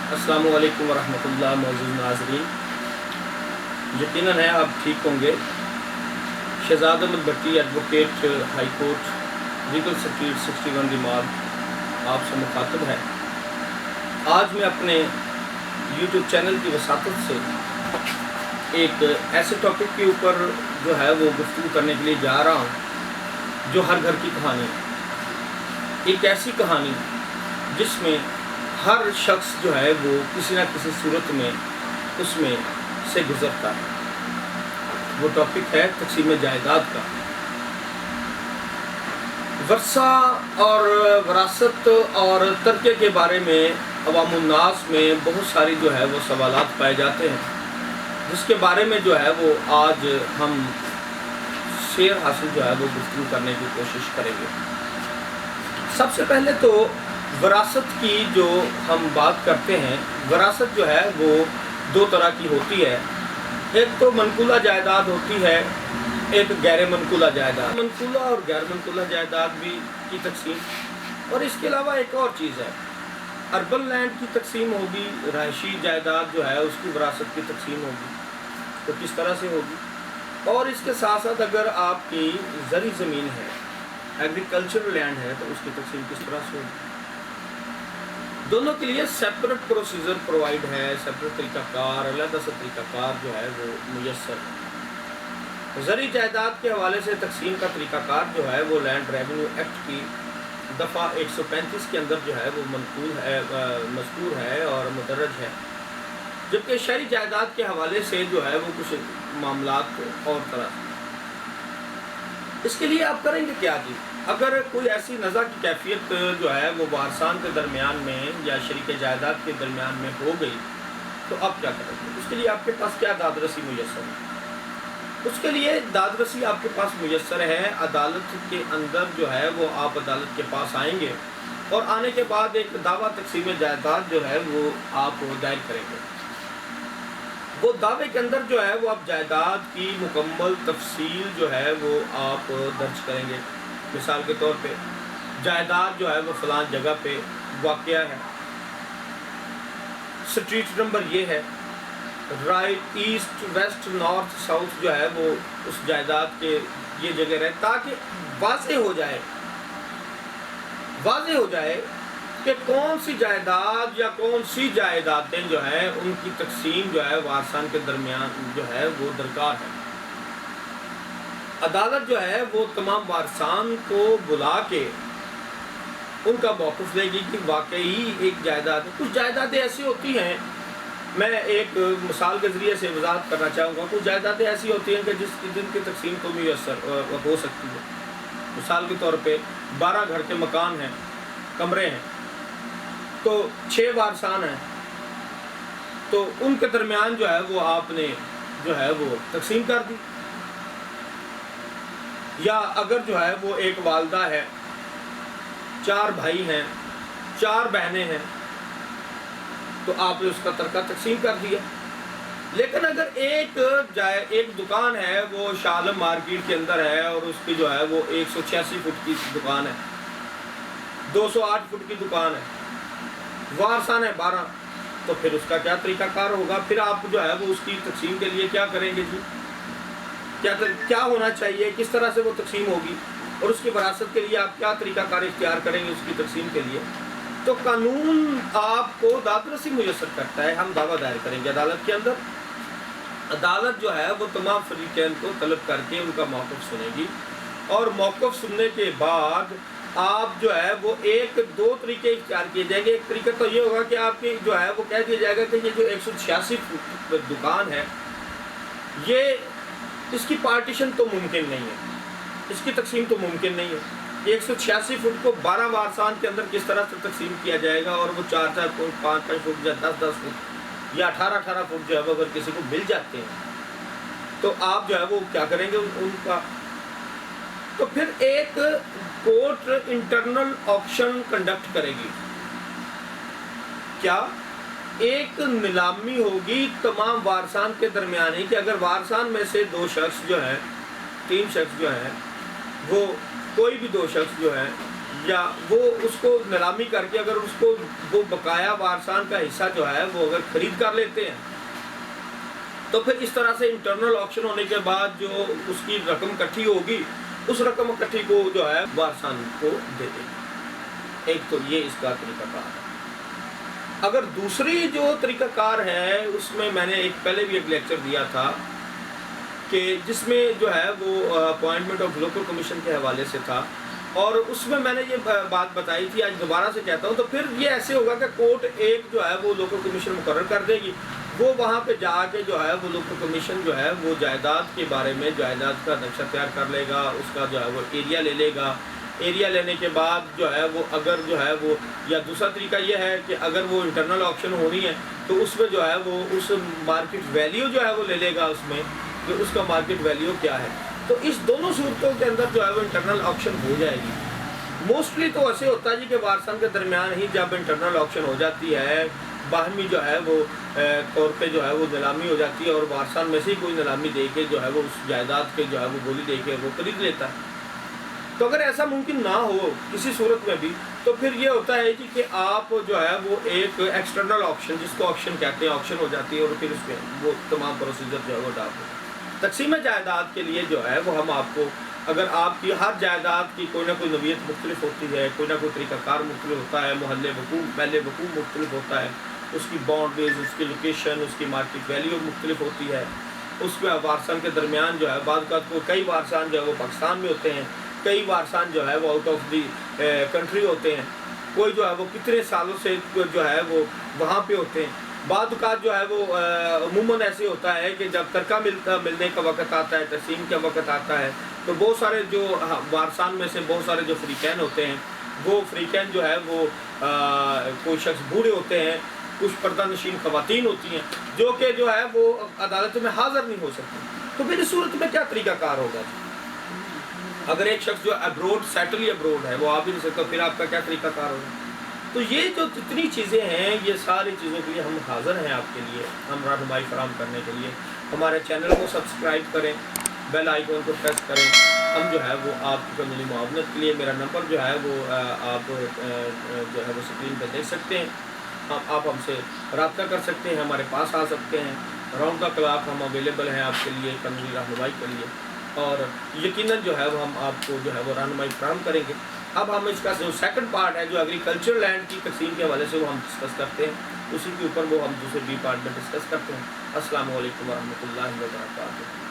السلام علیکم ورحمۃ اللہ معزز ناظرین، یقیناً ہے آپ ٹھیک ہوں گے۔ Shahzad Ahmed Batti advocate high court legal street 61 remark آپ سے مخاطب ہے۔ آج میں اپنے یوٹیوب چینل کی وساطت سے ایک ایسے ٹاپک کے اوپر جو ہے وہ گفتگو کرنے کے لیے جا رہا ہوں جو ہر گھر کی کہانی ہے۔ ایک ایسی کہانی جس میں ہر شخص جو ہے وہ کسی نہ کسی صورت میں اس میں سے گزرتا ہے۔ وہ ٹاپک ہے تقسیم جائیداد کا۔ ورثہ اور وراثت اور ترکے کے بارے میں عوام الناس میں بہت ساری جو ہے وہ سوالات پائے جاتے ہیں، جس کے بارے میں جو ہے وہ آج ہم شیئر حاصل جو ہے وہ گفتگو کرنے کی کوشش کریں گے۔ سب سے پہلے تو وراثت کی جو ہم بات کرتے ہیں، وراثت جو ہے وہ دو طرح کی ہوتی ہے۔ ایک تو منقولہ جائیداد ہوتی ہے، ایک غیر منقولہ جائیداد۔ منقولہ اور غیر منقولہ جائیداد بھی کی تقسیم، اور اس کے علاوہ ایک اور چیز ہے، اربن لینڈ کی تقسیم ہوگی، رہائشی جائیداد جو ہے اس کی وراثت کی تقسیم ہوگی، تو کس طرح سے ہوگی۔ اور اس کے ساتھ ساتھ اگر آپ کی زرعی زمین ہے، ایگریکلچرل لینڈ ہے، تو اس کی تقسیم کس طرح سے ہوگی۔ دونوں کے لیے سیپریٹ پروسیجر پرووائڈ ہے، سیپریٹ طریقہ کار، علیحدہ سے طریقہ کار جو ہے وہ میسر ہے۔ زرعی جائیداد کے حوالے سے تقسیم کا طریقہ کار جو ہے وہ لینڈ ریونیو ایکٹ کی دفعہ 135 کے اندر جو ہے وہ مذکور ہے اور مدرج ہے، جبکہ شہری جائیداد کے حوالے سے جو ہے وہ کچھ معاملات اور طرح۔ اس کے لیے آپ کریں گے کیا جی؟ اگر کوئی ایسی نزاع کی کیفیت جو ہے وہ وارثان کے درمیان میں یا شریک جائیداد کے درمیان میں ہو گئی تو آپ کیا کریں گے؟ اس کے لیے آپ کے پاس کیا داد رسی میسر ہے؟ اس کے لیے داد رسی آپ کے پاس میسر ہے۔ عدالت کے اندر جو ہے وہ آپ عدالت کے پاس آئیں گے اور آنے کے بعد ایک دعویٰ تقسیم جائیداد جو ہے وہ آپ دائر کریں گے۔ وہ دعوے کے اندر جو ہے وہ آپ جائیداد کی مکمل تفصیل جو ہے وہ آپ درج کریں گے۔ مثال کے طور پہ جائیداد جو ہے وہ فلان جگہ پہ واقع ہے، سٹریٹ نمبر یہ ہے، right, east, west, north, south جو ہے وہ اس جائیداد کے یہ جگہ رہے، تاکہ واضح ہو جائے کہ کون سی جائیداد یا کون سی جائیدادیں جو ہیں ان کی تقسیم جو ہے وارثان کے درمیان جو ہے وہ درکار ہے۔ عدالت جو ہے وہ تمام وارثان کو بلا کے ان کا موقف لے گی کہ واقعی ایک جائیداد ہے۔ کچھ جائیدادیں ایسی ہوتی ہیں، میں ایک مثال کے ذریعے سے وضاحت کرنا چاہوں گا، کچھ جائیدادیں ایسی ہوتی ہیں کہ جن کی تقسیم کو میسر ہو سکتی ہے۔ مثال کے طور پہ 12 گھر کے مکان ہیں، کمرے ہیں، تو 6 وارثان ہیں، تو ان کے درمیان جو ہے وہ آپ نے جو ہے وہ تقسیم کر دی۔ یا اگر جو ہے وہ ایک والدہ ہے، 4 بھائی ہیں، 4 بہنیں ہیں، تو آپ نے اس کا ترکہ تقسیم کر دیا۔ لیکن اگر ایک دکان ہے، وہ شاہ عالم مارکیٹ کے اندر ہے، اور اس کی جو ہے وہ 186 فٹ کی دکان ہے، 208 فٹ کی دکان ہے، وارثان ہے 12، تو پھر اس کا کیا طریقہ کار ہوگا؟ پھر آپ جو ہے وہ اس کی تقسیم کے لیے کیا کریں گے جی؟ کیا ہونا چاہیے، کس طرح سے وہ تقسیم ہوگی، اور اس کی وراثت کے لیے آپ کیا طریقہ کار اختیار کریں گے اس کی تقسیم کے لیے؟ تو قانون آپ کو داد رسی میسر کرتا ہے۔ ہم دعویٰ دائر کریں گے عدالت کے اندر، عدالت جو ہے وہ تمام فریقین کو طلب کر کے ان کا موقف سنے گی، اور موقف سننے کے بعد آپ جو ہے وہ 2 طریقے اختیار کیے جائیں گے۔ ایک طریقہ تو یہ ہوگا کہ آپ کی جو ہے وہ کہہ دیا جائے گا کہ یہ جو 186 فٹ دکان ہے، یہ اس کی پارٹیشن تو ممکن نہیں ہے، اس کی تقسیم تو ممکن نہیں ہے۔ 186 فٹ کو 12 وارثان کے اندر کس طرح سے تقسیم کیا جائے گا، اور وہ 4 فٹ، 5 فٹ یا 10 فٹ یا 18 فٹ جو ہے وہ اگر کسی کو مل جاتے ہیں تو آپ جو ہے وہ کیا کریں گے ان کا؟ تو پھر ایک کورٹ انٹرنل آکشن کنڈکٹ کرے گی۔ کیا؟ ایک نیلامی ہوگی تمام وارثان کے درمیان ہی، کہ اگر وارثان میں سے 2 شخص جو ہیں، 3 شخص جو ہیں، وہ کوئی بھی 2 شخص جو ہیں یا وہ اس کو نیلامی کر کے اگر اس کو وہ بقایا وارثان کا حصہ جو ہے وہ اگر خرید کر لیتے ہیں تو پھر اس طرح سے انٹرنل آکشن ہونے کے بعد جو اس کی رقم اکٹھی ہوگی اس رقم اکٹھی کو جو ہے وارثان کو دے دیں گے۔ ایک تو یہ اس کا طریقہ کار ہے۔ اگر دوسری جو طریقہ کار ہے اس میں نے پہلے بھی ایک لیکچر دیا تھا کہ جس میں جو ہے وہ اپوائنٹمنٹ آف لوکل کمیشن کے حوالے سے تھا، اور اس میں نے یہ بات بتائی تھی، آج دوبارہ سے کہتا ہوں۔ تو پھر یہ ایسے ہوگا کہ کورٹ ایک جو ہے وہ لوکل کمیشن مقرر کر دے گی، وہ وہاں پہ جا کے جو ہے وہ لوکل کمیشن جو ہے وہ جائیداد کے بارے میں جائیداد کا نقشہ تیار کر لے گا، اس کا جو ہے وہ ایریا لے لے گا۔ ایریا لینے کے بعد جو ہے وہ اگر جو ہے وہ، یا دوسرا طریقہ یہ ہے کہ اگر وہ انٹرنل آکشن ہونی ہے تو اس میں جو ہے وہ اس مارکیٹ ویلیو جو ہے وہ لے لے گا، اس میں کہ اس کا مارکیٹ ویلیو کیا ہے۔ تو اس دونوں صورتوں کے اندر جو ہے وہ انٹرنل آکشن ہو جائے گی۔ موسٹلی تو ایسے ہوتا ہے جی کہ وارثان کے درمیان ہی جب انٹرنل آکشن ہو جاتی ہے، باہمی جو ہے وہ طور پہ جو ہے وہ نیلامی ہو جاتی ہے، اور وارثان میں سے ہی کوئی نیلامی دے کے جو ہے وہ اس جائیداد کے جو ہے وہ بولی دے کے وہ خرید لیتا ہے۔ تو اگر ایسا ممکن نہ ہو کسی صورت میں بھی، تو پھر یہ ہوتا ہے جی کہ آپ جو ہے وہ ایک ایکسٹرنل آکشن، جس کو آکشن کہتے ہیں، آکشن ہو جاتی ہے، اور پھر اس میں وہ تمام پروسیجر جو ہے وہ ڈال دیتے ہیں۔ تقسیم جائیداد کے لیے جو ہے وہ ہم آپ کو، اگر آپ کی ہر جائیداد کی کوئی نہ کوئی نوعیت مختلف ہوتی ہے، کوئی نہ کوئی طریقہ کار مختلف ہوتا ہے، محلے وقوع مختلف ہوتا ہے، اس کی باؤنڈریز، اس کی لوکیشن، اس کی مارکیٹ ویلیو مختلف ہوتی ہے، اس میں وارثان کے درمیان جو ہے بعض اوقات کو کئی وارثان جو ہے وہ پاکستان میں ہوتے ہیں، کئی وارثان جو ہے وہ آؤٹ آف دی کنٹری ہوتے ہیں، کوئی جو ہے وہ کتنے سالوں سے جو ہے وہ وہاں پہ ہوتے ہیں۔ بعض اوقات جو ہے وہ عموماً ایسے ہوتا ہے کہ جب ترکہ ملنے کا وقت آتا ہے، تقسیم کا وقت آتا ہے، تو بہت سارے جو وارثان میں سے بہت سارے جو فریقین ہوتے ہیں، وہ فریقین جو ہے وہ کوئی شخص بوڑھے ہوتے ہیں، کچھ پردہ نشین خواتین ہوتی ہیں جو کہ جو ہے وہ عدالتوں میں حاضر نہیں ہو سکتی۔ تو پھر اس صورت میں کیا طریقہ کار ہوگا؟ اگر ایک شخص جو ابروڈ سیٹل ابروڈ ہے وہ آ بھی نہیں سکتا، پھر آپ کا کیا طریقہ کار ہوگا؟ تو یہ جو جتنی چیزیں ہیں، یہ ساری چیزوں کے لیے ہم حاضر ہیں آپ کے لیے، ہم رہنمائی فراہم کرنے کے لیے۔ ہمارے چینل کو سبسکرائب کریں، بیل آئیکن کو پریس کریں۔ ہم جو ہے وہ آپ کی قانونی معاونت کے لیے، میرا نمبر جو ہے وہ آپ جو ہے وہ اسکرین پہ دیکھ سکتے ہیں، آپ ہم سے رابطہ کر سکتے ہیں، ہمارے پاس آ سکتے ہیں۔ راؤنڈ دا کلاک ہم اویلیبل ہیں آپ کے لیے قانونی رہنمائی کے لیے، اور یقیناً جو ہے وہ ہم آپ کو جو ہے وہ رہنمائی فراہم کریں گے۔ اب ہم اس کا جو سیکنڈ پارٹ ہے، جو ایگریکلچر لینڈ کی تقسیم کے حوالے سے وہ ہم ڈسکس کرتے ہیں، اسی کے اوپر وہ ہم دوسرے بی پارٹ میں ڈسکس کرتے ہیں۔ السلام علیکم ورحمۃ اللہ وبرکاتہ۔